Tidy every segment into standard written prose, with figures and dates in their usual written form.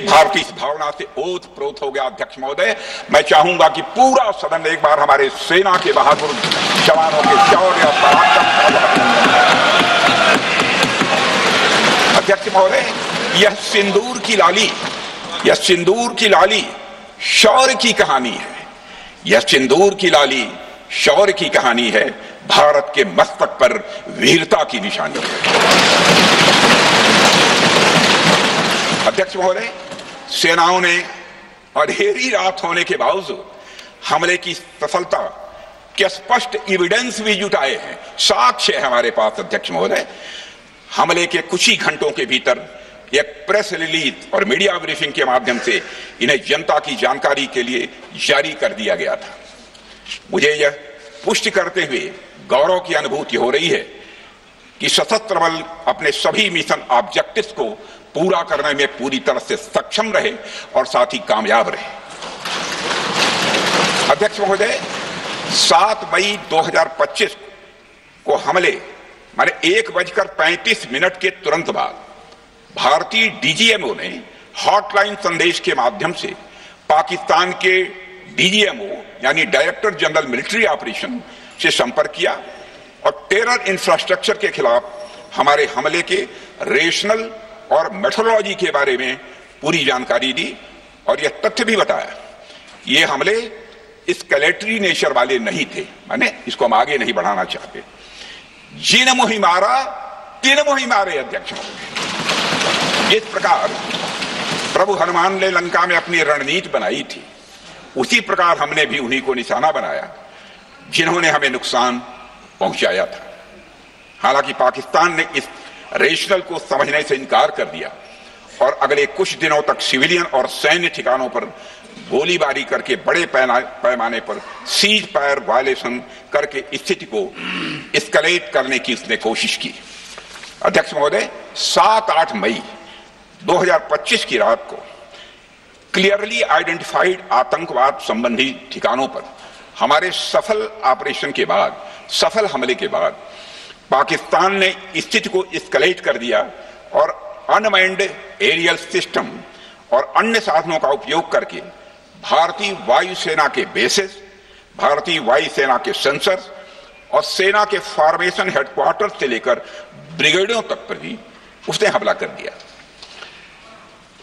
भारतीय भावना से ओत प्रोत हो गया। अध्यक्ष महोदय, मैं चाहूंगा कि पूरा सदन एक बार हमारे सेना के बहादुर जवानों के शौर्य और पराक्रम का अभिनंदन करे। अध्यक्ष महोदय, यह सिंदूर की लाली शौर्य की कहानी है। यह सिंदूर की लाली शौर्य की कहानी है, भारत के मस्तक पर वीरता की निशानी है। अध्यक्ष महोदय, सेनाओं ने अंधेरी रात होने के बावजूद हमले की सफलता के स्पष्ट एविडेंस भी जुटाए हैं, साक्ष्य है हमारे पास। अध्यक्ष महोदय, हमले के कुछ ही घंटों के भीतर एक प्रेस रिलीज और मीडिया ब्रीफिंग के माध्यम से इन्हें जनता की जानकारी के लिए जारी कर दिया गया था। मुझे यह पुष्टि करते हुए गौरव की अनुभूति हो रही है कि सशस्त्र बल अपने सभी मिशन ऑब्जेक्टिव्स को पूरा करने में पूरी तरह से सक्षम रहे और साथ ही कामयाब रहे। अध्यक्ष महोदय, 7 मई 2025 को हमले माने 1:35 के तुरंत बाद भारतीय डीजीएमओ ने हॉटलाइन संदेश के माध्यम से पाकिस्तान के डीजीएमओ यानी डायरेक्टर जनरल मिलिट्री ऑपरेशन से संपर्क किया और टेरर इंफ्रास्ट्रक्चर के खिलाफ हमारे हमले के रेशनल और मेथोडोलॉजी के बारे में पूरी जानकारी दी और यह तथ्य भी बताया ये हमले एस्केलेटरी नेचर वाले नहीं थे, माने इसको हम आगे नहीं बढ़ाना चाहते। जिन मुहि मारा तिन मुहि मारे। अध्यक्ष, जिस प्रकार प्रभु हनुमान ने लंका में अपनी रणनीति बनाई थी, उसी प्रकार हमने भी उन्हीं को निशाना बनाया जिन्होंने हमें नुकसान पहुंचाया था। हालांकि पाकिस्तान ने इस रेशनल को समझने से इनकार कर दिया और अगले कुछ दिनों तक सिविलियन और सैन्य ठिकानों पर गोलीबारी करके बड़े पैमाने पर सीज फायर वायलेशन करके स्थिति को एस्केलेट करने की उसने कोशिश की। अध्यक्ष महोदय, 7-8 मई 2025 की रात को क्लियरली आइडेंटिफाइड आतंकवाद संबंधी ठिकानों पर हमारे सफल ऑपरेशन के बाद, सफल हमले के बाद पाकिस्तान ने स्थिति को एस्केलेट कर दिया और अनमैन्ड एरियल सिस्टम और अन्य साधनों का उपयोग करके भारतीय वायुसेना के बेसेस, भारतीय वायुसेना के सेंसर्स और सेना के फॉर्मेशन हेडक्वार्टर से लेकर ब्रिगेडों तक पर भी उसने हमला कर दिया।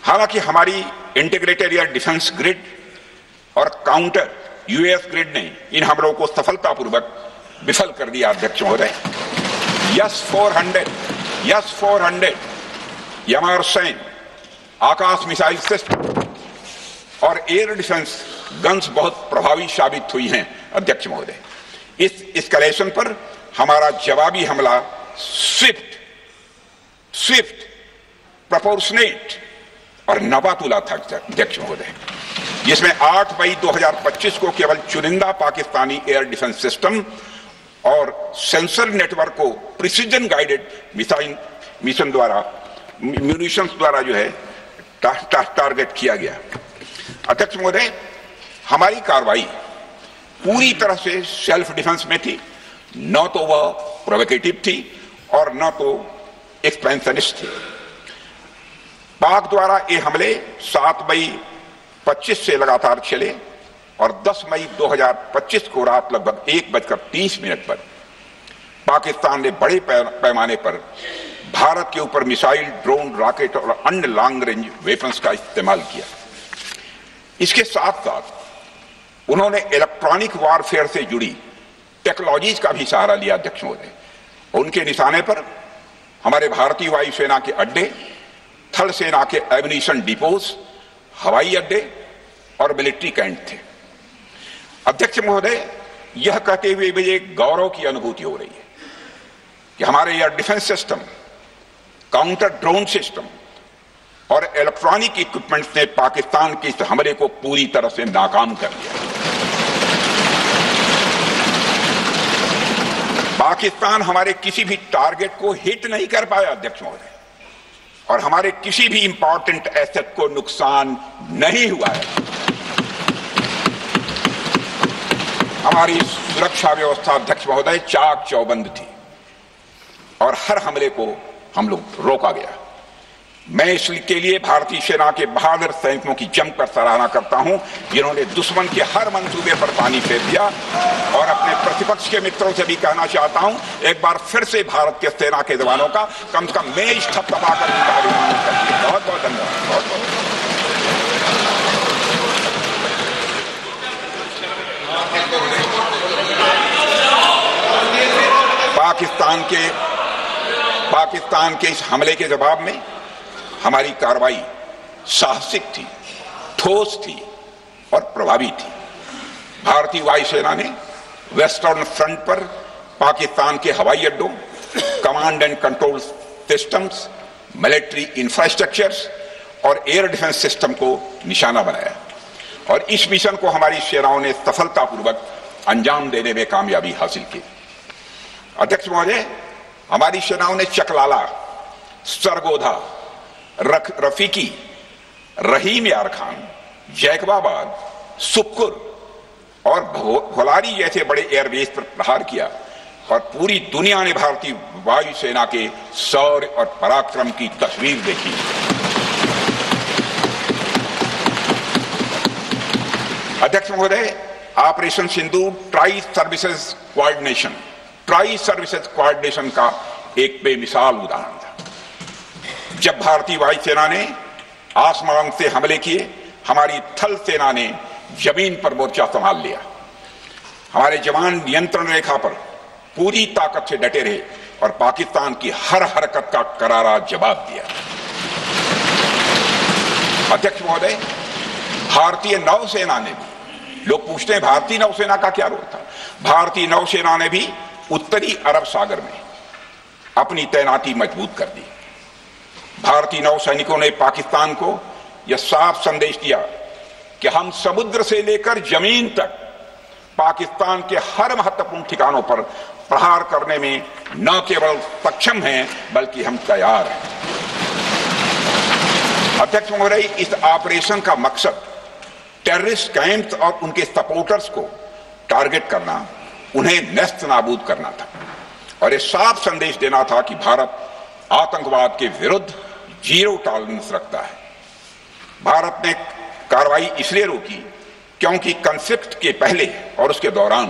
हालांकि हमारी इंटीग्रेटेड एयर डिफेंस ग्रिड और काउंटर यूएस ग्रिड ने इन हमलों को सफलतापूर्वक विफल कर दिया। अध्यक्ष महोदय, यस-400 यमारसैन आकाश मिसाइल सिस्टम और एयर डिफेंस गन्स बहुत प्रभावी साबित हुई हैं। अध्यक्ष महोदय, इस एस्केलेशन पर हमारा जवाबी हमला स्विफ्ट, प्रोपोर्शनेट और नवातुला था। अध्यक्ष महोदय, जिसमें 8 मई 2025 को केवल चुनिंदा पाकिस्तानी एयर डिफेंस सिस्टम और सेंसर नेटवर्क को प्रिसीजन गाइडेड मिशन द्वारा म्यूनिशंस द्वारा जो है टारगेट किया गया। अध्यक्ष महोदय, हमारी कार्रवाई पूरी तरह से सेल्फ डिफेंस में थी, न तो वह प्रोवोकेटिव थी और न तो एक्सपेंशनिस्ट थी। पाक द्वारा ये हमले 7 मई 25 से लगातार चले और 10 मई 2025 को रात लगभग 1:30 पर पाकिस्तान ने बड़े पैमाने पर भारत के ऊपर मिसाइल, ड्रोन, रॉकेट और अन्य लॉन्ग रेंज वेपन्स का इस्तेमाल किया। इसके साथ साथ उन्होंने इलेक्ट्रॉनिक वॉरफेयर से जुड़ी टेक्नोलॉजीज का भी सहारा लिया। अध्यक्ष महोदय, उनके निशाने पर हमारे भारतीय वायुसेना के अड्डे, थल सेना के एम्यूनिशन डिपोज, हवाई अड्डे और मिलिट्री कैंट थे। अध्यक्ष महोदय, यह कहते हुए मुझे गौरव की अनुभूति हो रही है कि हमारे air defence system, counter drone system और इलेक्ट्रॉनिक इक्विपमेंट्स ने पाकिस्तान के इस हमले को पूरी तरह से नाकाम कर दिया। पाकिस्तान हमारे किसी भी टारगेट को हिट नहीं कर पाया। अध्यक्ष महोदय, और हमारे किसी भी इंपॉर्टेंट एसेट को नुकसान नहीं हुआ है। हमारी सुरक्षा व्यवस्था, अध्यक्ष महोदय, चाक चौबंद थी और हर हमले को हम लोग रोका गया। मैं इसके लिए भारतीय सेना के बहादुर सैनिकों की जमकर सराहना करता हूं, जिन्होंने दुश्मन के हर मंसूबे पर पानी फेर दिया। और अपने प्रतिपक्ष के मित्रों से भी कहना चाहता हूं, एक बार फिर से भारत के सेना के जवानों का कम से कम मेज थपथपाकर उनका अभिनंदन करिए। बहुत बहुत धन्यवाद। बहुत बहुत पाकिस्तान के इस हमले के जवाब में हमारी कार्रवाई साहसिक थी, ठोस थी और प्रभावी थी। भारतीय वायुसेना ने वेस्टर्न फ्रंट पर पाकिस्तान के हवाई अड्डों, command and control systems, military infrastructures और एयर डिफेंस सिस्टम को निशाना बनाया और इस मिशन को हमारी सेनाओं ने सफलतापूर्वक अंजाम देने में कामयाबी हासिल की। अध्यक्ष महोदय, हमारी सेनाओं ने चकलाला, सरगोधा, रफीकी, रहीम यार खान, जैकबाबाद, सुक्कुर और भोलारी जैसे एयर एयरबेस पर प्रहार किया और पूरी दुनिया ने भारतीय वायुसेना के शौर्य और पराक्रम की तस्वीर देखी। अध्यक्ष महोदय, ऑपरेशन सिंदूर ट्राई सर्विसेज कोऑर्डिनेशन का एक बेमिसाल उदाहरण था। जब भारतीय वायुसेना ने आसमान से हमले किए, हमारी थल सेना ने जमीन पर मोर्चा संभाल लिया। हमारे जवान नियंत्रण रेखा पर पूरी ताकत से डटे रहे और पाकिस्तान की हर हरकत का करारा जवाब दिया। अध्यक्ष महोदय, भारतीय नौसेना ने भी, लोग पूछते हैं भारतीय नौसेना का क्या रोल था, भारतीय नौसेना ने भी उत्तरी अरब सागर में अपनी तैनाती मजबूत कर दी। भारतीय नौसैनिकों ने पाकिस्तान को यह साफ संदेश दिया कि हम समुद्र से लेकर जमीन तक पाकिस्तान के हर महत्वपूर्ण ठिकानों पर प्रहार करने में न केवल सक्षम हैं बल्कि हम तैयार हैं। अध्यक्ष महोदय, इस ऑपरेशन का मकसद टेररिस्ट कैंप्स और उनके सपोर्टर्स को टारगेट करना, उन्हें नेस्त नाबूद करना था और यह साफ संदेश देना था कि भारत आतंकवाद के विरुद्ध जीरो टॉलरेंस रखता है। भारत ने कार्रवाई इसलिए रोकी क्योंकि कॉन्फ्लिक्ट के पहले और उसके दौरान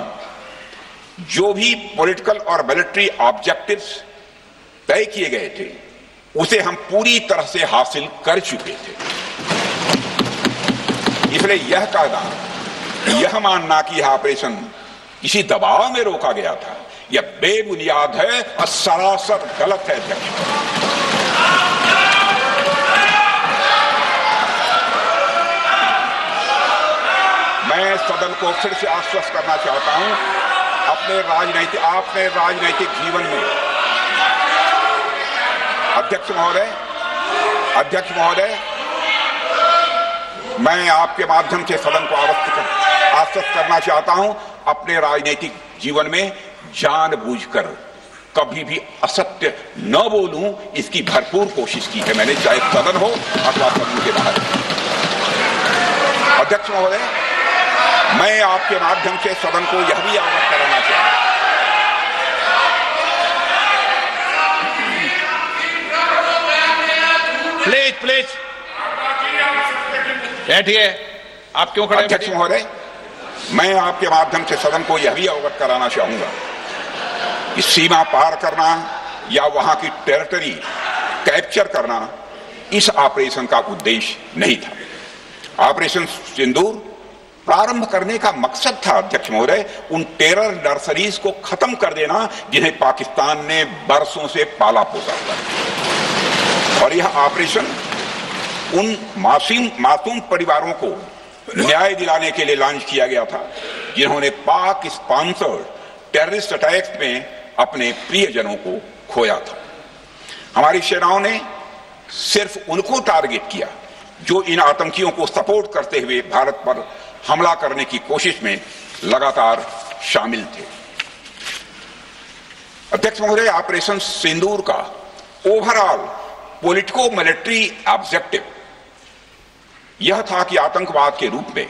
जो भी पॉलिटिकल और मिलिट्री ऑब्जेक्टिव्स तय किए गए थे उसे हम पूरी तरह से हासिल कर चुके थे। इसलिए यह कहना, यह मानना कि यह ऑपरेशन किसी दबाव में रोका गया था, यह बेबुनियाद है और सरासर गलत है। मैं सदन को फिर से आश्वस्त करना चाहता हूं, अपने राजनीतिक जीवन में अध्यक्ष महोदय, मैं आपके माध्यम से सदन को आश्वस्त करना चाहता हूं, अपने राजनीतिक जीवन में जानबूझकर कभी भी असत्य न बोलूं, इसकी भरपूर कोशिश की है मैंने, चाहे सदन हो अथवा सदन के बाहर। अध्यक्ष महोदय, मैं आपके माध्यम से सदन को यह भी अवगत कराना चाहता हूं, प्लीज बैठिए। आप क्यों खड़े? अध्यक्ष महोदय, मैं आपके माध्यम से सदन को यह भी अवगत कराना चाहूंगा कि सीमा पार करना या वहां की टेरिटरी कैप्चर करना इस ऑपरेशन का उद्देश्य नहीं था। ऑपरेशन सिंदूर प्रारंभ करने का मकसद था अध्यक्ष महोदय, उन टेरर नर्सरीज को खत्म कर देना जिन्हें पाकिस्तान ने बरसों से पाला पोसा था। और यह ऑपरेशन उन मासूम परिवारों को न्याय दिलाने के लिए लॉन्च किया गया था जिन्होंने पाक स्पॉन्सर्ड टेररिस्ट अटैक्स में अपने प्रियजनों को खोया था। हमारी सेनाओं ने सिर्फ उनको टारगेट किया जो इन आतंकियों को सपोर्ट करते हुए भारत पर हमला करने की कोशिश में लगातार शामिल थे। अध्यक्ष महोदय, ऑपरेशन सिंदूर का ओवरऑल पॉलिटिको मिलिट्री ऑब्जेक्टिव यह था कि आतंकवाद के रूप में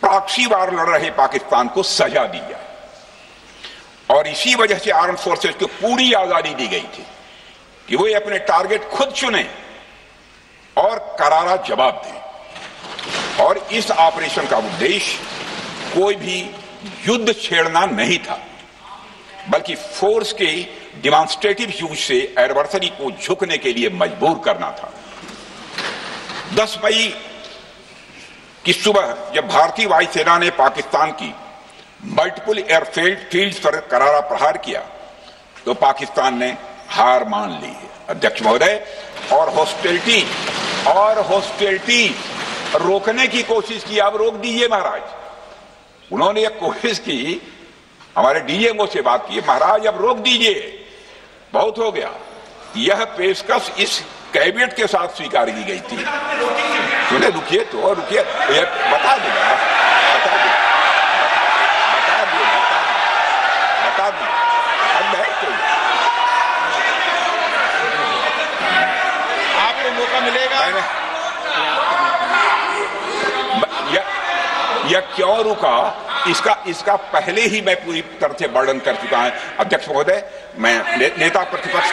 प्रॉक्सी वार लड़ रहे पाकिस्तान को सजा दी जाए और इसी वजह से आर्म फोर्सेस को पूरी आजादी दी गई थी कि वे अपने टारगेट खुद चुने और करारा जवाब दें। और इस ऑपरेशन का उद्देश्य कोई भी युद्ध छेड़ना नहीं था, बल्कि फोर्स के डिमॉन्स्ट्रेटिव यूज से एडवर्सरी को झुकने के लिए मजबूर करना था। 10 मई की सुबह जब भारतीय वायुसेना ने पाकिस्तान की मल्टीपल एयरफील्ड पर करारा प्रहार किया तो पाकिस्तान ने हार मान ली है अध्यक्ष महोदय, और हॉस्टिलिटी रोकने की कोशिश की। अब रोक दीजिए महाराज। उन्होंने एक कोशिश की, हमारे डीएमओ से बात की, महाराज अब रोक दीजिए, बहुत हो गया। यह पेशकश इस कैबिनेट के साथ स्वीकार की गई थी। सुने, रुकिए तो रुकिए, बता दूंगा, आपको मौका मिलेगा। यह क्यों रुका, इसका पहले ही मैं पूरी तरह से वर्णन कर चुका हूं अध्यक्ष महोदय। मैं नेता प्रतिपक्ष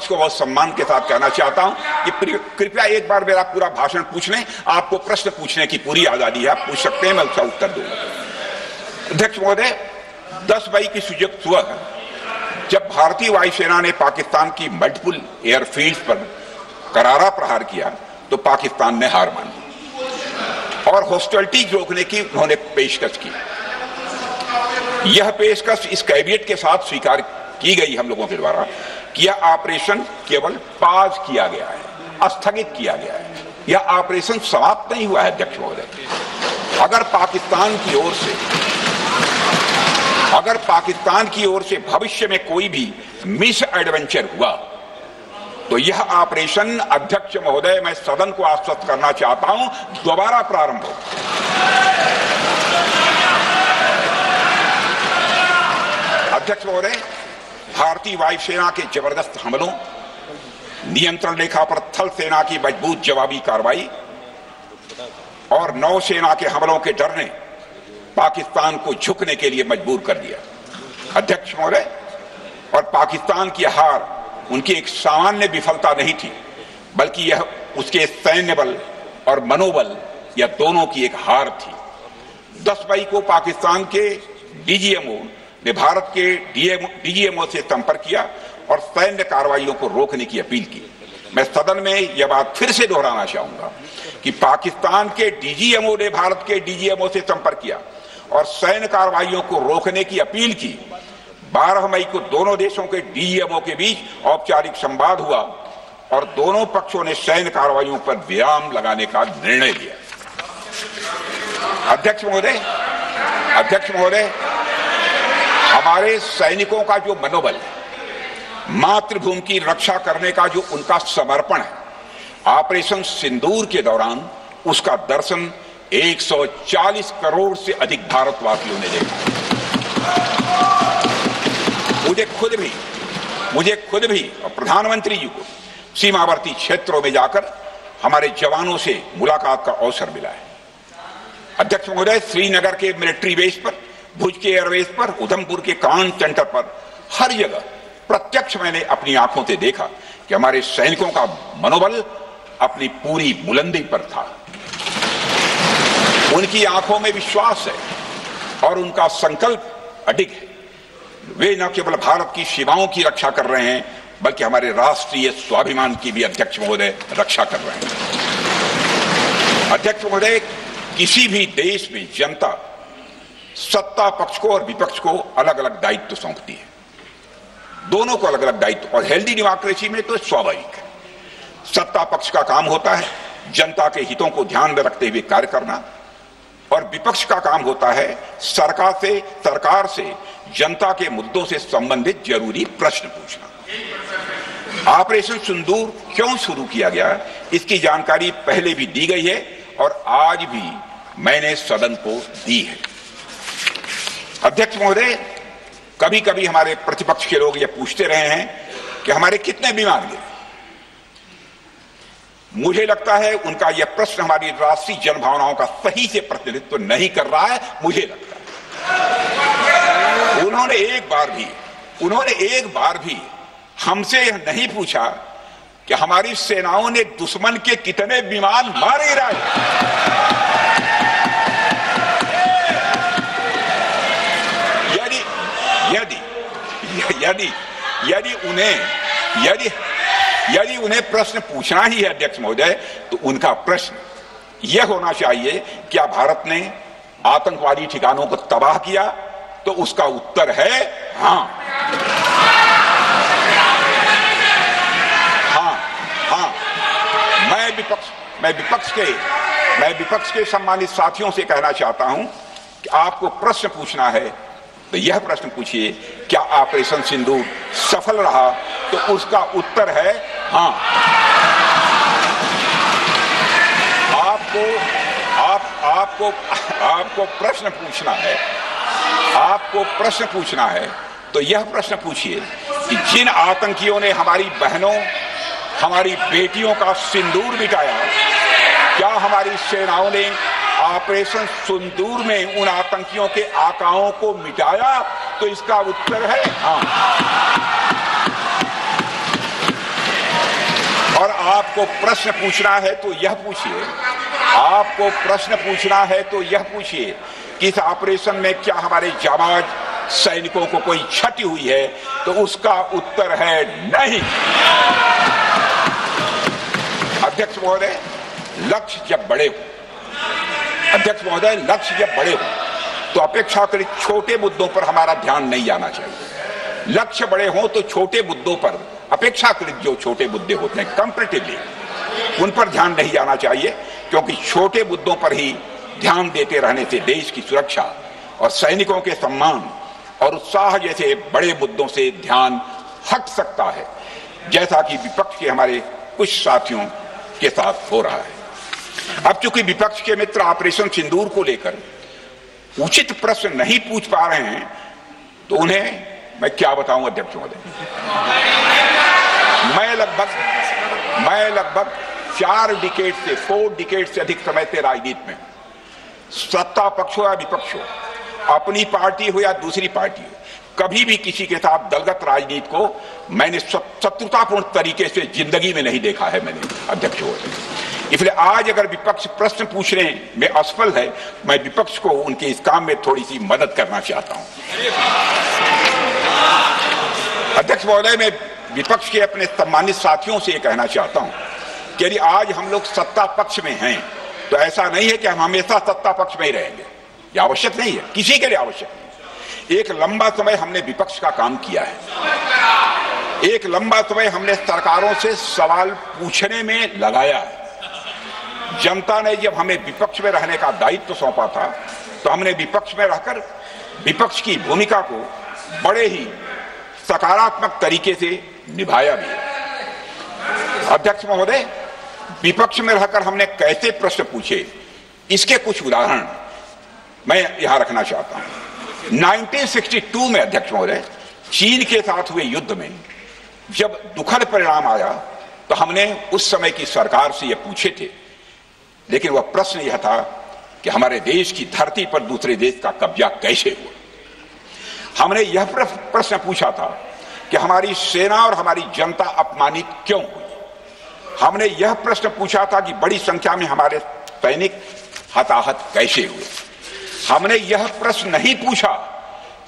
को बहुत सम्मान के साथ कहना चाहता हूं कि कृपया एक बार मेरा पूरा भाषण पूछ लें। आपको प्रश्न पूछने की पूरी आजादी है, आप पूछ सकते हैं, मैं उसका उत्तर दूंगा। अध्यक्ष महोदय, 10 मई की सुबह जब भारतीय वायुसेना ने पाकिस्तान की मल्टीपल एयरफील्ड पर करारा प्रहार किया तो पाकिस्तान ने हार मानी और हॉस्टिलिटी रोकने की उन्होंने पेशकश की। यह पेशकश इस कैबिनेट के साथ स्वीकार की गई हम लोगों के द्वारा कि यह ऑपरेशन केवल पाज किया गया है, स्थगित किया गया है। यह ऑपरेशन समाप्त नहीं हुआ है अध्यक्ष महोदय। अगर पाकिस्तान की ओर से भविष्य में कोई भी मिस एडवेंचर हुआ तो यह ऑपरेशन अध्यक्ष महोदय, मैं सदन को आश्वस्त करना चाहता हूं, दोबारा प्रारंभ हो। अध्यक्ष महोदय, भारतीय वायुसेना के जबरदस्त हमलों, नियंत्रण रेखा पर थल सेना की मजबूत जवाबी कार्रवाई और नौसेना के हमलों के डर ने पाकिस्तान को झुकने के लिए मजबूर कर दिया अध्यक्ष महोदय। और पाकिस्तान की हार उनकी एक सामान्य विफलता नहीं थी, बल्कि यह उसके सैन्य बल और मनोबल या दोनों की एक हार थी। 10 मई को पाकिस्तान के डीजीएमओ ने भारत के डीजीएमओ से संपर्क किया और सैन्य कार्रवाइयों को रोकने की अपील की। मैं सदन में यह बात फिर से दोहराना चाहूंगा कि पाकिस्तान के डीजीएमओ ने भारत के डीजीएमओ से संपर्क किया और सैन्य कार्रवाइयों को रोकने की अपील की। 12 मई को दोनों देशों के डीजीएमओ के बीच औपचारिक संवाद हुआ और दोनों पक्षों ने सैन्य कार्रवाइयों पर विराम लगाने का निर्णय लिया। अध्यक्ष महोदय, हमारे सैनिकों का जो मनोबल है, मातृभूमि की रक्षा करने का जो उनका समर्पण है, ऑपरेशन सिंदूर के दौरान उसका दर्शन 140 करोड़ से अधिक भारतवासियों ने देखा। मुझे खुद भी और प्रधानमंत्री जी को सीमावर्ती क्षेत्रों में जाकर हमारे जवानों से मुलाकात का अवसर मिला है। अध्यक्ष महोदय, श्रीनगर के मिलिट्री बेस पर, भुज के एयरबेस पर, उधमपुर के कमांड सेंटर पर, हर जगह प्रत्यक्ष मैंने अपनी आंखों से देखा कि हमारे सैनिकों का मनोबल अपनी पूरी बुलंदी पर था। उनकी आंखों में विश्वास है और उनका संकल्प अडिग है। वे न केवल भारत की सीमाओं की रक्षा कर रहे हैं, बल्कि हमारे राष्ट्रीय स्वाभिमान की भी अध्यक्ष महोदय रक्षा कर रहे हैं। अध्यक्ष महोदय, किसी भी देश में जनता सत्ता पक्ष को और विपक्ष को अलग अलग दायित्व सौंपती है, दोनों को अलग अलग दायित्व, और हेल्दी डेमोक्रेसी में तो स्वाभाविक है। सत्ता पक्ष का काम होता है जनता के हितों को ध्यान में रखते हुए कार्य करना, और विपक्ष का काम होता है सरकार से जनता के मुद्दों से संबंधित जरूरी प्रश्न पूछना। ऑपरेशन सिंदूर क्यों शुरू किया गया, इसकी जानकारी पहले भी दी गई है और आज भी मैंने सदन को दी है। अध्यक्ष महोदय, कभी कभी हमारे प्रतिपक्ष के लोग ये पूछते रहे हैं कि हमारे कितने विमान गिरे। मुझे लगता है उनका यह प्रश्न हमारी राष्ट्रीय जनभावनाओं का सही से प्रतिनिधित्व नहीं कर रहा है। मुझे लगता है उन्होंने एक बार भी हमसे यह नहीं पूछा कि हमारी सेनाओं ने दुश्मन के कितने विमान मारे गिराए। यदि उन्हें प्रश्न पूछना ही है अध्यक्ष महोदय, तो उनका प्रश्न यह होना चाहिए, क्या भारत ने आतंकवादी ठिकानों को तबाह किया? तो उसका उत्तर है हाँ। मैं विपक्ष के सम्मानित साथियों से कहना चाहता हूं कि आपको प्रश्न पूछना है तो यह प्रश्न पूछिए, क्या ऑपरेशन सिंदूर सफल रहा? तो उसका उत्तर है हाँ। आपको प्रश्न पूछना है तो यह प्रश्न पूछिए कि जिन आतंकियों ने हमारी बहनों, हमारी बेटियों का सिंदूर मिटाया, क्या हमारी सेनाओं ने ऑपरेशन सिंदूर में उन आतंकियों के आकाओं को मिटाया? तो इसका उत्तर है हाँ। और आपको प्रश्न पूछना है तो यह पूछिए कि इस ऑपरेशन में क्या हमारे जाबाज सैनिकों को कोई क्षति हुई है? तो उसका उत्तर है नहीं। अध्यक्ष महोदय, लक्ष्य जब बड़े हो तो अपेक्षाकृत छोटे मुद्दों पर हमारा ध्यान नहीं जाना चाहिए। लक्ष्य बड़े हो तो छोटे मुद्दों पर, अपेक्षाकृत जो छोटे मुद्दे होते हैं कंपैरेटिवली, उन पर ध्यान नहीं जाना चाहिए, क्योंकि छोटे मुद्दों पर ही ध्यान देते रहने से देश की सुरक्षा और सैनिकों के सम्मान और उत्साह जैसे बड़े मुद्दों से ध्यान हट सकता है, जैसा कि विपक्ष के हमारे कुछ साथियों के साथ हो रहा है। अब चूंकि विपक्ष के मित्र ऑपरेशन सिंदूर को लेकर उचित प्रश्न नहीं पूछ पा रहे हैं, तो उन्हें मैं क्या बताऊं अध्यक्ष महोदय। मैं लगभग 4 डिकेड से अधिक समय से राजनीति में, सत्ता पक्ष हो या विपक्ष हो, अपनी पार्टी हो या दूसरी पार्टी हो, कभी भी किसी के साथ दलगत राजनीति को मैंने शत्रुतापूर्ण तरीके से जिंदगी में नहीं देखा है मैंने अध्यक्ष महोदय। इसलिए आज अगर विपक्ष प्रश्न पूछने में असफल है, मैं विपक्ष को उनके इस काम में थोड़ी सी मदद करना चाहता हूं। अध्यक्ष महोदय, मैं विपक्ष के अपने सम्मानित साथियों से कहना चाहता हूं कि यदि आज हम लोग सत्ता पक्ष में हैं, तो ऐसा नहीं है कि हम हमेशा सत्ता पक्ष में ही रहेंगे। यह आवश्यक नहीं है, किसी के लिए आवश्यक नहीं। एक लंबा समय हमने विपक्ष का काम किया है, एक लंबा समय हमने सरकारों से सवाल पूछने में लगाया है। जनता ने जब हमें विपक्ष में रहने का दायित्व सौंपा था, तो हमने विपक्ष में रहकर विपक्ष की भूमिका को बड़े ही सकारात्मक तरीके से निभाया भी। अध्यक्ष महोदय, विपक्ष में रहकर हमने कैसे प्रश्न पूछे, इसके कुछ उदाहरण मैं यहां रखना चाहता हूं। 1962 में अध्यक्ष महोदय, चीन के साथ हुए युद्ध में जब दुखद परिणाम आया, तो हमने उस समय की सरकार से यह पूछे थे, लेकिन वह प्रश्न यह था कि हमारे देश की धरती पर दूसरे देश का कब्जा कैसे हुआ। हमने यह प्रश्न पूछा था कि हमारी सेना और हमारी जनता अपमानित क्यों हुई। हमने यह प्रश्न पूछा था कि बड़ी संख्या में हमारे सैनिक हताहत कैसे हुए। हमने यह प्रश्न नहीं पूछा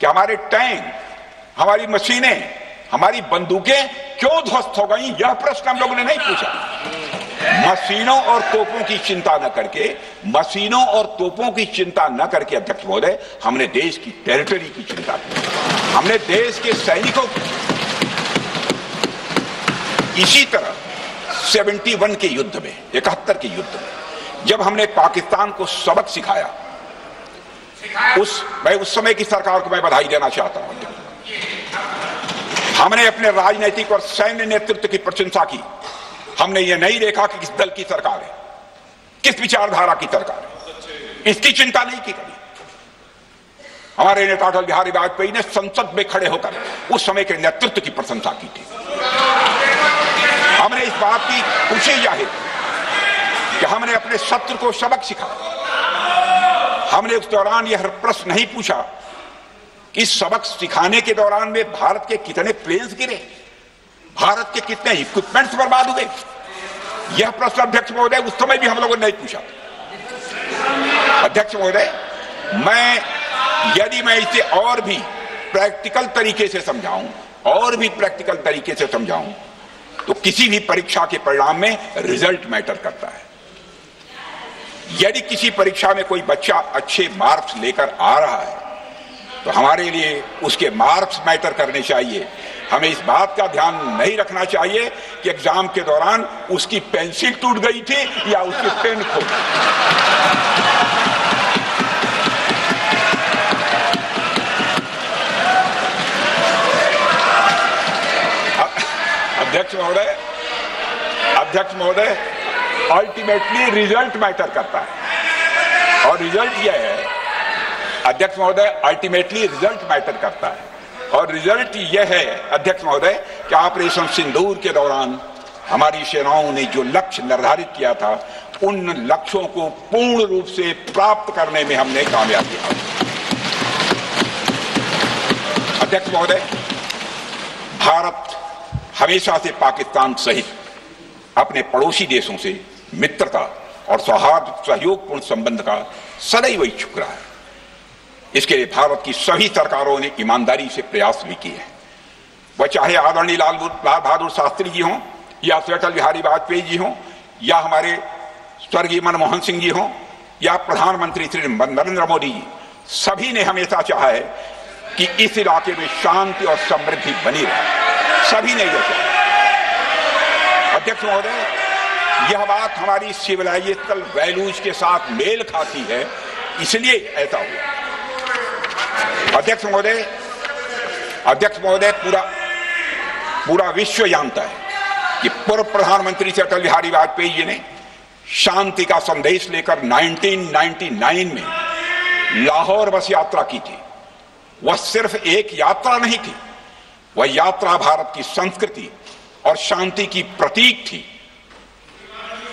कि हमारे टैंक, हमारी मशीनें, हमारी बंदूकें क्यों ध्वस्त हो गई। यह प्रश्न हम लोगों ने नहीं पूछा। मशीनों और तोपों की चिंता न करके अध्यक्ष महोदय, हमने देश की टेरिटरी की चिंता की, हमने देश के सैनिकों की। इसी तरह 71 के युद्ध में, 71 के युद्ध में जब हमने पाकिस्तान को सबक सिखाया, मैं उस समय की सरकार को मैं बधाई देना चाहता हूं। हमने अपने राजनीतिक और सैन्य नेतृत्व की प्रशंसा की। हमने ये नहीं देखा कि किस दल की सरकार है, किस विचारधारा की सरकार है, इसकी चिंता नहीं की कभी। हमारे नेता अटल बिहारी वाजपेयी ने संसद में खड़े होकर उस समय के नेतृत्व की प्रशंसा की थी। हमने इस बात की खुशी जाहिर कि हमने अपने शत्रु को सबक सिखाया। हमने उस दौरान यह प्रश्न नहीं पूछा कि सबक सिखाने के दौरान में भारत के कितने प्लेन्स गिरे, भारत के कितने इक्विपमेंट्स बर्बाद हुए, यह प्रश्न अध्यक्ष महोदय उस समय भी हम लोगों ने नहीं पूछा। अध्यक्ष महोदय, यदि मैं इसे और भी प्रैक्टिकल तरीके से समझाऊं तो किसी भी परीक्षा के परिणाम में रिजल्ट मैटर करता है। यदि किसी परीक्षा में कोई बच्चा अच्छे मार्क्स लेकर आ रहा है तो हमारे लिए उसके मार्क्स मैटर करने चाहिए। हमें इस बात का ध्यान नहीं रखना चाहिए कि एग्जाम के दौरान उसकी पेंसिल टूट गई थी या उसकी पेन खो गई। अध्यक्ष महोदय, अल्टीमेटली रिजल्ट मैटर करता है और रिजल्ट यह है, अध्यक्ष महोदय, अल्टीमेटली रिजल्ट मैटर करता है और रिजल्ट यह है अध्यक्ष महोदय कि ऑपरेशन सिंदूर के दौरान हमारी सेनाओं ने जो लक्ष्य निर्धारित किया था उन लक्ष्यों को पूर्ण रूप से प्राप्त करने में हमने कामयाबी हासिल की। अध्यक्ष महोदय, भारत हमेशा से पाकिस्तान सहित अपने पड़ोसी देशों से मित्रता और सौहार्द सहयोगपूर्ण संबंध का सदैव इच्छुक रहा है। इसके लिए भारत की सभी सरकारों ने ईमानदारी से प्रयास भी किए हैं। वह चाहे आदरणीय लाल बहादुर शास्त्री जी हों या अटल बिहारी वाजपेयी जी हों या हमारे स्वर्गीय मनमोहन सिंह जी हों या प्रधानमंत्री श्री नरेंद्र मोदी जी, सभी ने हमेशा चाहा है कि इस इलाके में शांति और समृद्धि बनी रहे। सभी ने यह चाहा। अध्यक्ष महोदय, यह बात हमारी सिविलाइजेशनल वैल्यूज के साथ मेल खाती है, इसलिए ऐसा हुआ। अध्यक्ष महोदय, पूरा विश्व जानता है कि पूर्व प्रधानमंत्री श्री अटल बिहारी वाजपेयी जी ने शांति का संदेश लेकर 1999 में लाहौर बस यात्रा की थी। वह सिर्फ एक यात्रा नहीं थी, वह यात्रा भारत की संस्कृति और शांति की प्रतीक थी।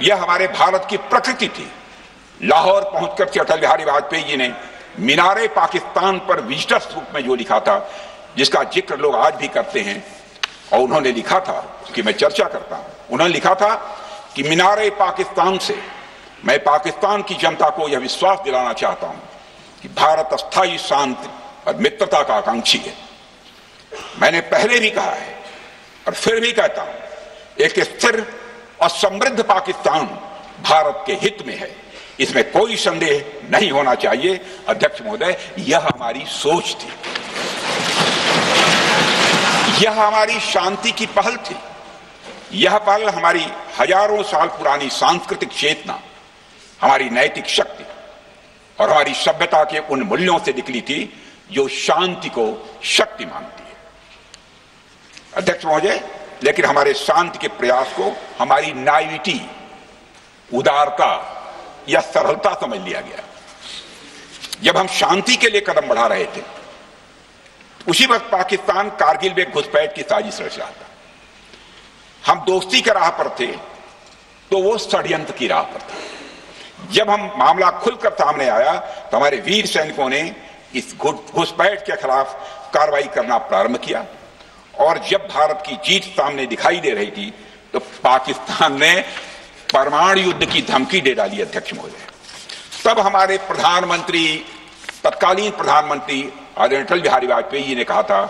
यह हमारे भारत की प्रकृति थी। लाहौर पहुंचकर श्री अटल बिहारी वाजपेयी जी ने मीनारे पाकिस्तान पर विजिटर्स रूप में जो लिखा था, जिसका जिक्र लोग आज भी करते हैं, और उन्होंने लिखा था, उसकी मैं चर्चा करता हूं। उन्होंने लिखा था कि मीनारे पाकिस्तान से मैं पाकिस्तान की जनता को यह विश्वास दिलाना चाहता हूं कि भारत अस्थायी शांति और मित्रता का आकांक्षी है। मैंने पहले भी कहा है और फिर भी कहता हूं, एक स्थिर और समृद्ध पाकिस्तान भारत के हित में है, इसमें कोई संदेह नहीं होना चाहिए। अध्यक्ष महोदय, यह हमारी सोच थी, यह हमारी शांति की पहल थी। यह पहल हमारी हजारों साल पुरानी सांस्कृतिक चेतना, हमारी नैतिक शक्ति और हमारी सभ्यता के उन मूल्यों से निकली थी जो शांति को शक्ति मानती है। अध्यक्ष महोदय, लेकिन हमारे शांति के प्रयास को हमारी नाइविटी, उदारता या सरलता समझ लिया गया। जब हम शांति के लिए कदम बढ़ा रहे थे, उसी वक्त पाकिस्तान कारगिल में घुसपैठ की साजिश रच रहा था। हम दोस्ती के राह पर थे तो वो षड्यंत्र की राह पर था। जब हम मामला खुलकर सामने आया तो हमारे वीर सैनिकों ने इस घुसपैठ के खिलाफ कार्रवाई करना प्रारंभ किया, और जब भारत की जीत सामने दिखाई दे रही थी तो पाकिस्तान ने परमाणु युद्ध की धमकी दे डाली। अध्यक्ष महोदय, तब हमारे तत्कालीन प्रधानमंत्री आदरणीय अटल बिहारी वाजपेयी जी ने कहा था,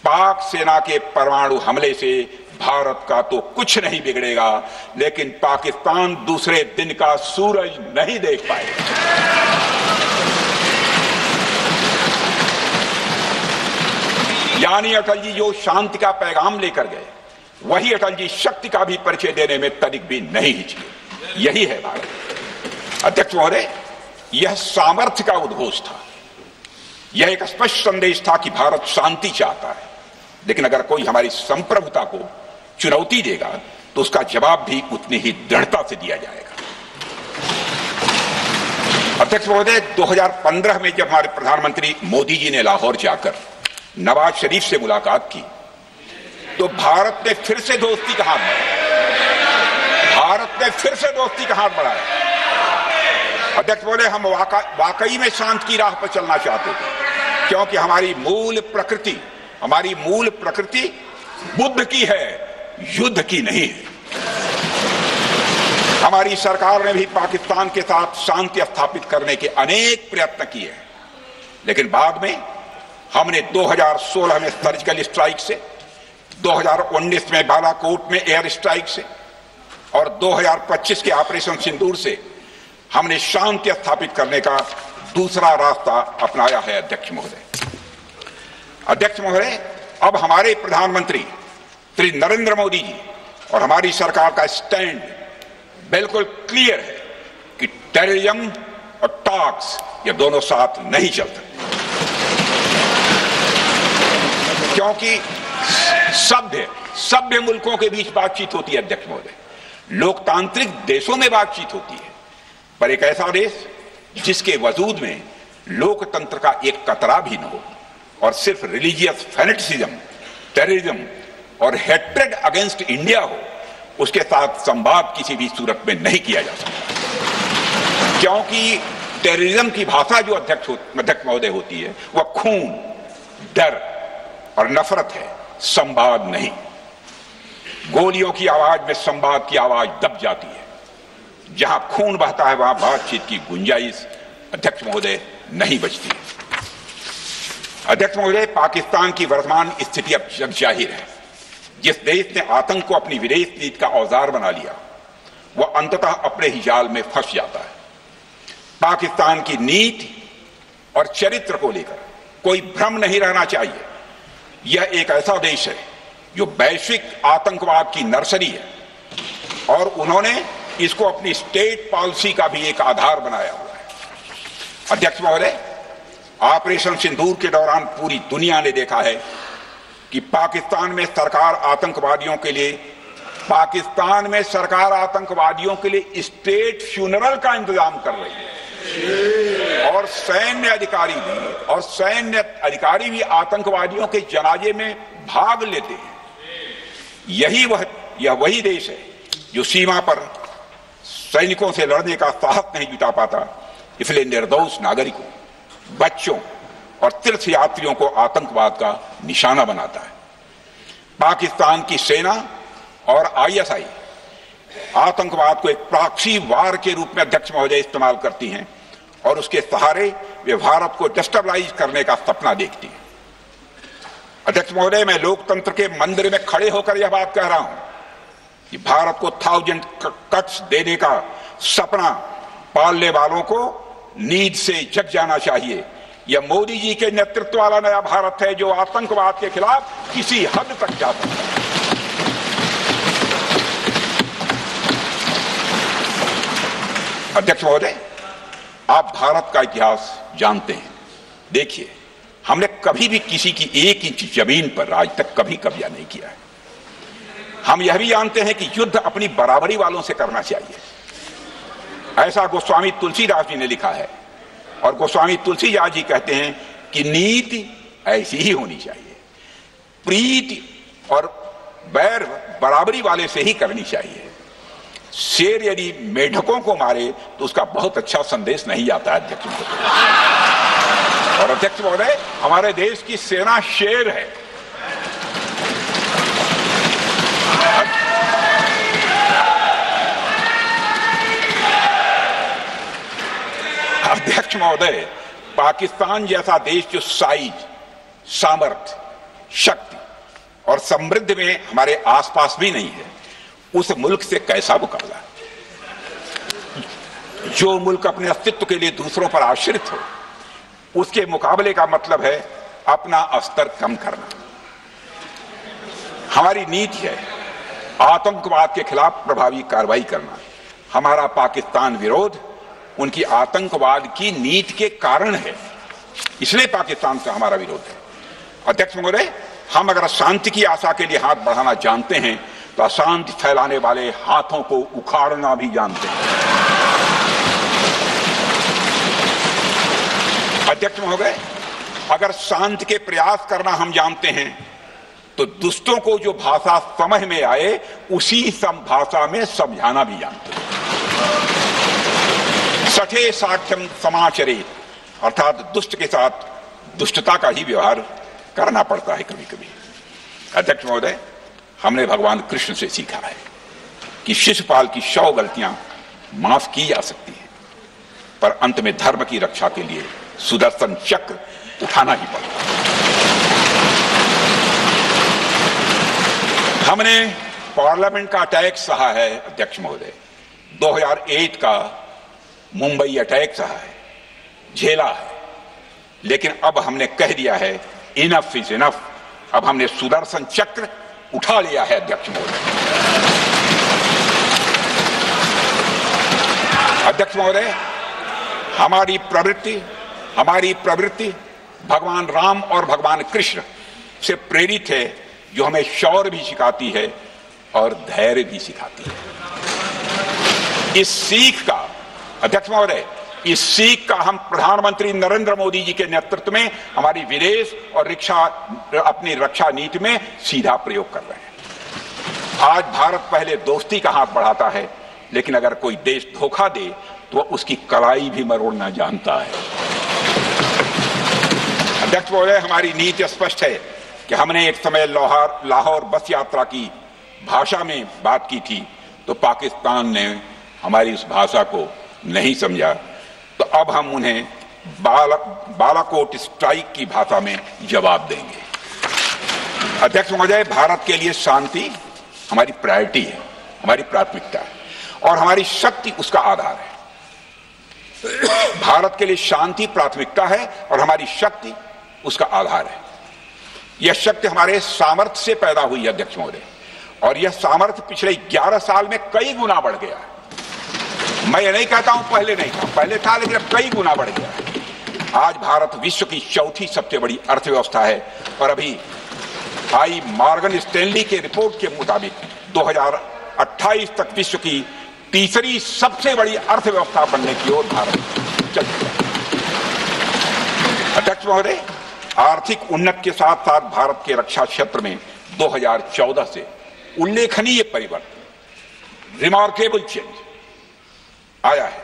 पाक सेना के परमाणु हमले से भारत का तो कुछ नहीं बिगड़ेगा, लेकिन पाकिस्तान दूसरे दिन का सूरज नहीं देख पाएगा। यानी अटल जी जो शांति का पैगाम लेकर गए, वही अटल जी शक्ति का भी परिचय देने में तनिक भी नहीं हिचके। यही है भारत। अध्यक्ष महोदय, यह सामर्थ्य का उद्घोष था। यह एक स्पष्ट संदेश था कि भारत शांति चाहता है, लेकिन अगर कोई हमारी संप्रभुता को चुनौती देगा तो उसका जवाब भी उतनी ही दृढ़ता से दिया जाएगा। अध्यक्ष महोदय, 2015 में जब हमारे प्रधानमंत्री मोदी जी ने लाहौर जाकर नवाज शरीफ से मुलाकात की तो भारत ने फिर से दोस्ती का हाथ बढ़ाया। अध्यक्ष महोदय, हम वाकई में शांति की राह पर चलना चाहते थे, क्योंकि हमारी मूल प्रकृति बुद्ध की है, युद्ध की नहीं है। हमारी सरकार ने भी पाकिस्तान के साथ शांति स्थापित करने के अनेक प्रयत्न किए हैं, लेकिन बाद में हमने 2016 में सर्जिकल स्ट्राइक से, 2019 में बालाकोट में एयर स्ट्राइक से और 2025 के ऑपरेशन सिंदूर से हमने शांति स्थापित करने का दूसरा रास्ता अपनाया है। अध्यक्ष महोदय, अब हमारे प्रधानमंत्री श्री नरेंद्र मोदी जी और हमारी सरकार का स्टैंड बिल्कुल क्लियर है कि टेररिज्म और टॉक्स ये दोनों साथ नहीं चलते, क्योंकि सभ्य मुल्कों के बीच बातचीत होती है अध्यक्ष महोदय, लोकतांत्रिक देशों में बातचीत होती है, पर एक ऐसा देश जिसके वजूद में लोकतंत्र का एक कतरा भी न हो और सिर्फ रिलीजियस फैनेटिसिज्म, टेररिज्म और हेट्रेड अगेंस्ट इंडिया हो, उसके साथ संवाद किसी भी सूरत में नहीं किया जा सकता, क्योंकि टेररिज्म की भाषा जो अध्यक्ष महोदय होती है वह खून, डर और नफरत है, संवाद नहीं। गोलियों की आवाज में संवाद की आवाज दब जाती है। जहां खून बहता है वहां बातचीत की गुंजाइश अध्यक्ष महोदय नहीं बचती। अध्यक्ष महोदय, पाकिस्तान की वर्तमान स्थिति अब जग जाहिर है। जिस देश ने आतंक को अपनी विदेश नीति का औजार बना लिया वह अंततः अपने ही जाल में फंस जाता है। पाकिस्तान की नीति और चरित्र को लेकर कोई भ्रम नहीं रहना चाहिए। यह एक ऐसा देश है जो वैश्विक आतंकवाद की नर्सरी है और उन्होंने इसको अपनी स्टेट पॉलिसी का भी एक आधार बनाया हुआ है। अध्यक्ष महोदय, ऑपरेशन सिंदूर के दौरान पूरी दुनिया ने देखा है कि पाकिस्तान में सरकार आतंकवादियों के लिए स्टेट फ्यूनरल का इंतजाम कर रही है और सैन्य अधिकारी भी आतंकवादियों के जनाजे में भाग लेते हैं। यह वही देश है जो सीमा पर सैनिकों से लड़ने का साहस नहीं जुटा पाता, इसलिए निर्दोष नागरिकों, बच्चों और तीर्थ यात्रियों को आतंकवाद का निशाना बनाता है। पाकिस्तान की सेना और आईएसआई आतंकवाद को एक प्रॉक्सी वार के रूप में अध्यक्ष महोदय इस्तेमाल करती हैं और उसके सहारे वे भारत को डिस्टेबलाइज करने का सपना देखती है। अध्यक्ष महोदय, मैं लोकतंत्र के मंदिर में खड़े होकर यह बात कह रहा हूं कि भारत को 1000 कट्स देने का सपना पालने वालों को नींद से जग जाना चाहिए। यह मोदी जी के नेतृत्व वाला नया भारत है जो आतंकवाद के खिलाफ किसी हद तक जा सकता है। अध्यक्ष महोदय, आप भारत का इतिहास जानते हैं। देखिए, हमने कभी भी किसी की 1 इंच जमीन पर आज तक कभी कब्जा नहीं किया है। हम यह भी जानते हैं कि युद्ध अपनी बराबरी वालों से करना चाहिए। ऐसा गोस्वामी तुलसीदास जी ने लिखा है और गोस्वामी तुलसीदास जी कहते हैं कि नीति ऐसी ही होनी चाहिए, प्रीति और बैर बराबरी वाले से ही करनी चाहिए। शेर यदि मेढकों को मारे तो उसका बहुत अच्छा संदेश नहीं आता है अध्यक्ष महोदय। और अध्यक्ष महोदय, हमारे देश की सेना शेर है। अध्यक्ष महोदय, पाकिस्तान जैसा देश जो साइज, सामर्थ्य, शक्ति और समृद्धि में हमारे आसपास भी नहीं है, उस मुल्क से कैसा मुकाबला? जो मुल्क अपने अस्तित्व के लिए दूसरों पर आश्रित हो, उसके मुकाबले का मतलब है अपना स्तर कम करना। हमारी नीति है आतंकवाद के खिलाफ प्रभावी कार्रवाई करना। हमारा पाकिस्तान विरोध उनकी आतंकवाद की नीति के कारण है, इसलिए पाकिस्तान से हमारा विरोध है। अध्यक्ष महोदय, हम अगर शांति की आशा के लिए हाथ बढ़ाना जानते हैं तो अशांति फैलाने वाले हाथों को उखाड़ना भी जानते हैं। अध्यक्ष महोदय, अगर शांति के प्रयास करना हम जानते हैं तो दुष्टों को जो भाषा समझ में आए उसी भाषा में समझाना भी जानते हैं। सठे साक्ष्यम समाचरे, अर्थात दुष्ट के साथ दुष्टता का ही व्यवहार करना पड़ता है कभी कभी। अध्यक्ष महोदय, हमने भगवान कृष्ण से सीखा है कि शिशुपाल की 100 गलतियां माफ की जा सकती हैं, पर अंत में धर्म की रक्षा के लिए सुदर्शन चक्र उठाना ही पड़ता। हमने पार्लियामेंट का अटैक सहा है अध्यक्ष महोदय, 2008 का मुंबई अटैक सहा है, झेला है, लेकिन अब हमने कह दिया है इनफ इज इनफ। अब हमने सुदर्शन चक्र उठा लिया है अध्यक्ष महोदय। अध्यक्ष महोदय, हमारी प्रवृत्ति भगवान राम और भगवान कृष्ण से प्रेरित है, जो हमें शौर्य भी सिखाती है और धैर्य भी सिखाती है। इस सीख का अध्यक्ष महोदय, इस सीख का हम प्रधानमंत्री नरेंद्र मोदी जी के नेतृत्व में हमारी विदेश और अपनी रक्षा नीति में सीधा प्रयोग कर रहे हैं। आज भारत पहले दोस्ती का हाथ बढ़ाता है, लेकिन अगर कोई देश धोखा दे तो उसकी कलाई भी मरोड़ना जानता है। अध्यक्ष महोदय, हमारी नीति स्पष्ट है कि हमने एक समय लाहौर बस यात्रा की भाषा में बात की थी, तो पाकिस्तान ने हमारी उस भाषा को नहीं समझा, तो अब हम उन्हें बालाकोट स्ट्राइक की भाषा में जवाब देंगे। अध्यक्ष महोदय, भारत के लिए शांति हमारी प्रायोरिटी है, हमारी प्राथमिकता है, और हमारी शक्ति उसका आधार है। भारत के लिए शांति प्राथमिकता है और हमारी शक्ति उसका आधार है। यह शक्ति हमारे सामर्थ्य से पैदा हुई है अध्यक्ष महोदय, और यह सामर्थ्य पिछले 11 साल में कई गुना बढ़ गया है। मैं ये नहीं कहता हूं पहले नहीं था, पहले था, लेकिन अब कई गुना बढ़ गया है। आज भारत विश्व की चौथी सबसे बड़ी अर्थव्यवस्था है, और अभी आई मॉर्गन स्टैनली के रिपोर्ट के मुताबिक 2028 तक विश्व की तीसरी सबसे बड़ी अर्थव्यवस्था बनने की ओर भारत चल रहा है। अध्यक्ष महोदय, आर्थिक उन्नति के साथ साथ भारत के रक्षा क्षेत्र में 2014 से उल्लेखनीय परिवर्तन, रिमार्केबल चेंज आया है।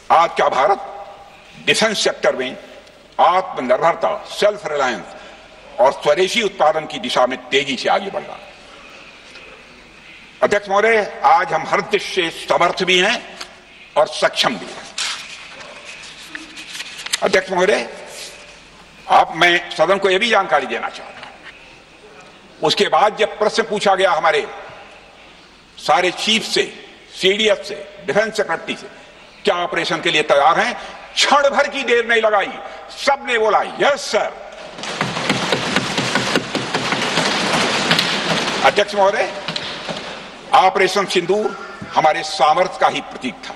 आज का भारत डिफेंस सेक्टर में आत्मनिर्भरता, सेल्फ रिलायंस और स्वदेशी उत्पादन की दिशा में तेजी से आगे बढ़ रहा है। अध्यक्ष महोदय, आज हम हर दृष्टि से समर्थ भी हैं और सक्षम भी हैं। अध्यक्ष महोदय, मैं सदन को यह भी जानकारी देना चाहता हूं, उसके बाद जब प्रश्न पूछा गया हमारे सारे चीफ से, सीडीएफ से, डिफेंस सेक्रेटरी से, क्या ऑपरेशन के लिए तैयार हैं, क्षण भर की देर नहीं लगाई, सबने बोला यस सर। अध्यक्ष महोदय, ऑपरेशन सिंदूर हमारे सामर्थ्य का ही प्रतीक था,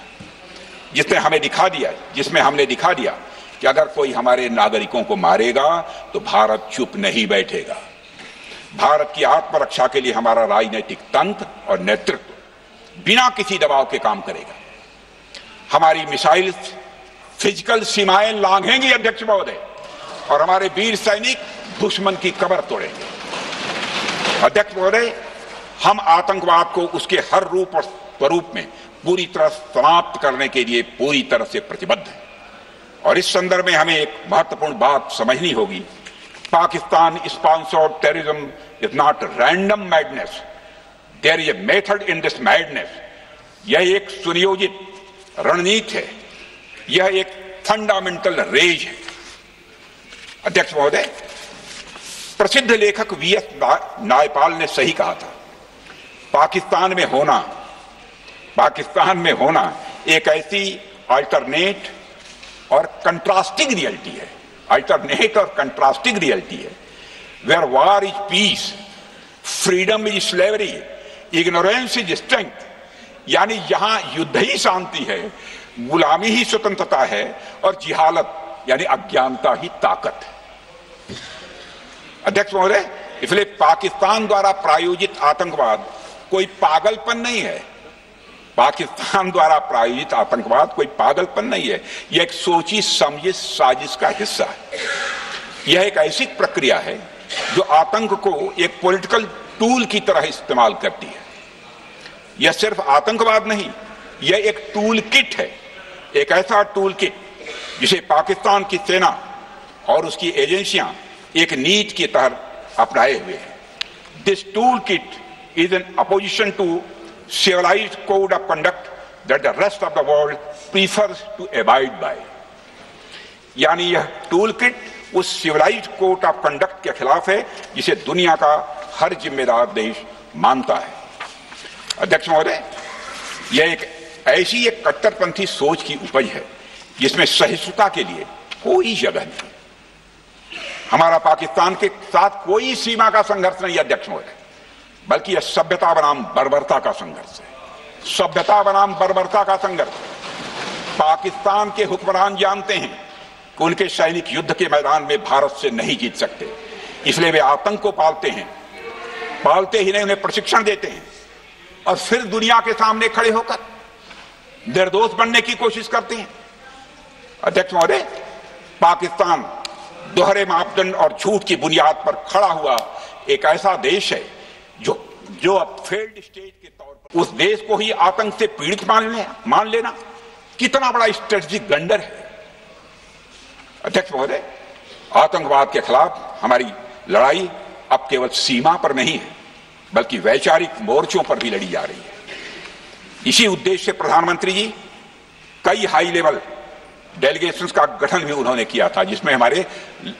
जिसमें हमने दिखा दिया कि अगर कोई हमारे नागरिकों को मारेगा तो भारत चुप नहीं बैठेगा। भारत की आत्मरक्षा के लिए हमारा राजनीतिक तंत्र और नेतृत्व बिना किसी दबाव के काम करेगा। हमारी मिसाइल फिजिकल सीमाएं लांघेंगी अध्यक्ष महोदय, और हमारे वीर सैनिक दुश्मन की कमर तोड़ेंगे। अध्यक्ष महोदय, हम आतंकवाद को उसके हर रूप और स्वरूप में पूरी तरह समाप्त करने के लिए पूरी तरह से प्रतिबद्ध हैं, और इस संदर्भ में हमें एक महत्वपूर्ण बात समझनी होगी। Pakistan sponsored terrorism is not random madness, there is a method in this madness. यह एक सुनियोजित रणनीति है, यह एक फंडामेंटल रेज है। अध्यक्ष महोदय, प्रसिद्ध लेखक वीएस नायपाल ने सही कहा था, पाकिस्तान में होना एक ऐसी अल्टरनेट और कंट्रास्टिंग रियलिटी है, where war is peace, freedom is slavery, ignorance is strength. यानी यहां युद्ध ही शांति है, गुलामी ही स्वतंत्रता है, और जिहालत यानी अज्ञानता ही ताकत है। अध्यक्ष महोदय, इसलिए पाकिस्तान द्वारा प्रायोजित आतंकवाद कोई पागलपन नहीं है। पाकिस्तान द्वारा प्रायोजित आतंकवाद कोई पागलपन नहीं है, यह एक सोची समझी साजिश का हिस्सा है। यह एक ऐसी प्रक्रिया है जो आतंक को एक पॉलिटिकल टूल की तरह इस्तेमाल करती है। यह सिर्फ आतंकवाद नहीं, यह एक टूल किट है, एक ऐसा टूल किट जिसे पाकिस्तान की सेना और उसकी एजेंसियां एक नीति के तहत अपनाए हुए हैं। This toolkit is in opposition to civilized code of conduct that the rest of the world prefers to abide by. यानी यह टूल किट उस सिविलाइज्ड कोड ऑफ कंडक्ट के खिलाफ है जिसे दुनिया का हर जिम्मेदार देश मानता है। अध्यक्ष महोदय, यह एक कट्टरपंथी सोच की उपज है जिसमें सहिष्णुता के लिए कोई जगह नहीं। हमारा पाकिस्तान के साथ कोई सीमा का संघर्ष नहीं अध्यक्ष महोदय, बल्कि यह सभ्यता बनाम बर्बरता का संघर्ष है। सभ्यता बनाम बर्बरता का संघर्ष। पाकिस्तान के हुक्मरान जानते हैं कि उनके सैनिक युद्ध के मैदान में भारत से नहीं जीत सकते, इसलिए वे आतंक को पालते हैं। पालते ही नहीं, उन्हें प्रशिक्षण देते हैं और फिर दुनिया के सामने खड़े होकर निर्दोष बनने की कोशिश करते हैं। अध्यक्ष महोदय, पाकिस्तान दोहरे मापदंड और झूठ की बुनियाद पर खड़ा हुआ एक ऐसा देश है जो अब फेल्ड स्टेट के तौर पर उस देश को ही आतंक से पीड़ित मान लेना कितना बड़ा स्ट्रेटेजिक ब्लंडर है। अध्यक्ष महोदय, आतंकवाद के खिलाफ हमारी लड़ाई अब केवल सीमा पर नहीं है, बल्कि वैचारिक मोर्चों पर भी लड़ी जा रही है। इसी उद्देश्य से प्रधानमंत्री जी कई हाई लेवल डेलीगेशंस का गठन भी उन्होंने किया था, जिसमें हमारे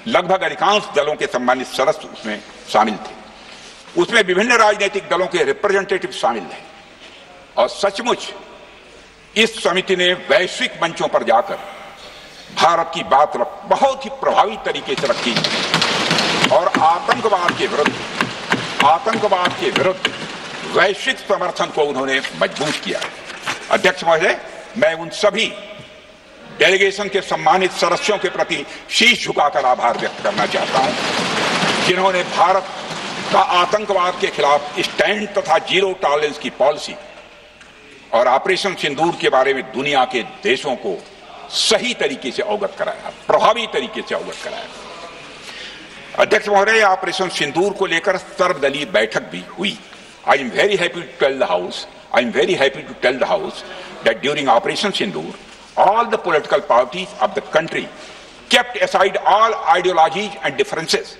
लगभग अधिकांश दलों के सम्मानित सदस्य उसमें शामिल थे। उसमें विभिन्न राजनीतिक दलों के रिप्रेजेंटेटिव शामिल थे और सचमुच इस समिति ने वैश्विक मंचों पर जाकर भारत की बात बहुत ही प्रभावी तरीके से रखी और आतंकवाद के विरुद्ध वैश्विक समर्थन को उन्होंने मजबूत किया। अध्यक्ष महोदय, मैं उन सभी डेलीगेशन के सम्मानित सदस्यों के प्रति शीश झुकाकर आभार व्यक्त करना चाहता हूं, जिन्होंने भारत का आतंकवाद के खिलाफ स्टैंड तथा जीरो टॉलरेंस की पॉलिसी और ऑपरेशन सिंदूर के बारे में दुनिया के देशों को सही तरीके से अवगत कराया, प्रभावी तरीके से अवगत कराया। अध्यक्ष महोदय, ऑपरेशन सिंदूर को लेकर सर्वदलीय बैठक भी हुई। I am very happy to tell the House that during Operation Sindoor, all the political parties of the country kept aside all ideologies and differences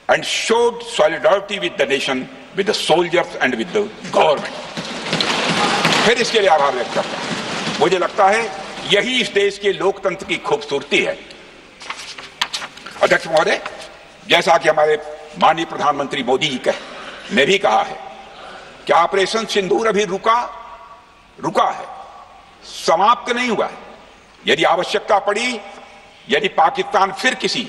and showed solidarity with the nation, with the soldiers and with the government. फिर इसके लिए आभार व्यक्त करता हूं। मुझे लगता है यही इस देश के लोकतंत्र की खूबसूरती है। अध्यक्ष महोदय, जैसा कि हमारे माननीय प्रधानमंत्री मोदी जी ने भी कहा है कि ऑपरेशन सिंदूर अभी रुका है, समाप्त नहीं हुआ है। यदि आवश्यकता पड़ी, यदि पाकिस्तान फिर किसी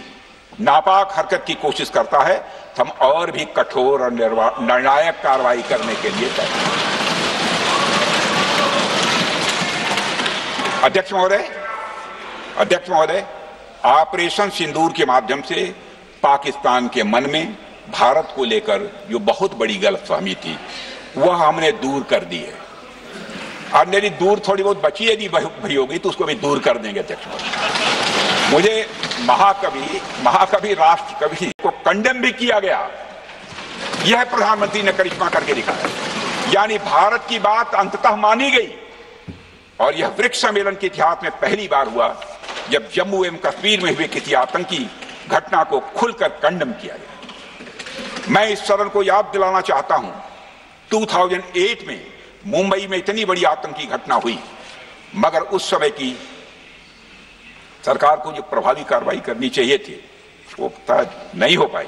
नापाक हरकत की कोशिश करता है तो हम और भी कठोर और निर्णायक कार्रवाई करने के लिए तैयार हैं। अध्यक्ष महोदय, ऑपरेशन सिंदूर के माध्यम से पाकिस्तान के मन में भारत को लेकर जो बहुत बड़ी गलतफहमी थी वह हमने दूर कर दी है। और यदि दूर थोड़ी बहुत बची यदि भरी होगी तो उसको भी दूर कर देंगे। अध्यक्ष महोदय, मुझे महाकवि राष्ट्र कवि को कंडेम भी किया गया, यह प्रधानमंत्री ने करिश्मा करके दिखाया। यानी भारत की बात अंततः मानी गई और यह ब्रिक्स सम्मेलन के इतिहास में पहली बार हुआ जब जम्मू एवं कश्मीर में हुए किसी आतंकी घटना को खुलकर कंडेम किया गया। मैं इस सदन को याद दिलाना चाहता हूं, 2008 में मुंबई में इतनी बड़ी आतंकी घटना हुई, मगर उस समय की सरकार को जो प्रभावी कार्रवाई करनी चाहिए थी वो नहीं हो पाई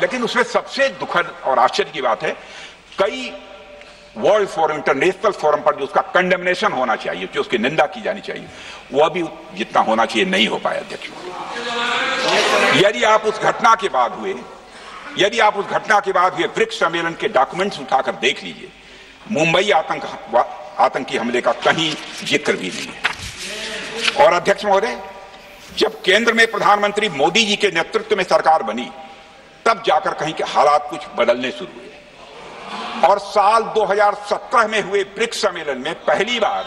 लेकिन उसमें सबसे दुखद और आश्चर्य की बात है, कई वर्ल्ड फोरम, इंटरनेशनल फोरम पर जो उसका कंडेमनेशन होना चाहिए, जो उसकी निंदा की जानी चाहिए, वह भी जितना होना चाहिए नहीं हो पाया। अध्यक्ष, यदि आप उस घटना के बाद हुए ब्रिक्स सम्मेलन के डॉक्यूमेंट्स उठाकर देख लीजिए, मुंबई आतंकी हमले का कहीं जिक्र भी नहीं है। और अध्यक्ष महोदय, जब केंद्र में प्रधानमंत्री मोदी जी के नेतृत्व में सरकार बनी तब जाकर कहीं के हालात कुछ बदलने शुरू हुए और साल 2017 में हुए ब्रिक्स सम्मेलन में पहली बार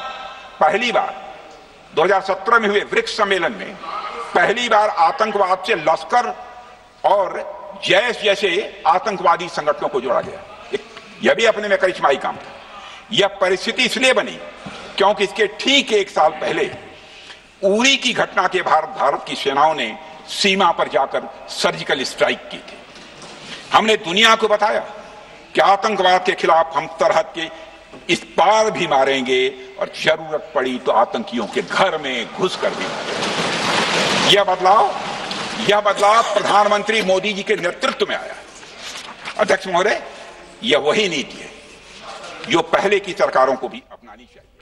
2017 में हुए ब्रिक्स सम्मेलन में पहली बार आतंकवाद से लश्कर और जैश जैसे आतंकवादी संगठनों को जोड़ा गया। यह भी अपने में करिश्माई काम था। यह परिस्थिति इसलिए बनी क्योंकि इसके ठीक एक साल पहले उरी की घटना के भारत की सेनाओं ने सीमा पर जाकर सर्जिकल स्ट्राइक की थी। हमने दुनिया को बताया कि आतंकवाद के खिलाफ हम सरहद के इस पार भी मारेंगे और जरूरत पड़ी तो आतंकियों के घर में घुसकर भी मारेंगे। यह बदलाव प्रधानमंत्री मोदी जी के नेतृत्व में आया। अध्यक्ष महोदय, यह वही नीति है जो पहले की सरकारों को भी अपनानी चाहिए।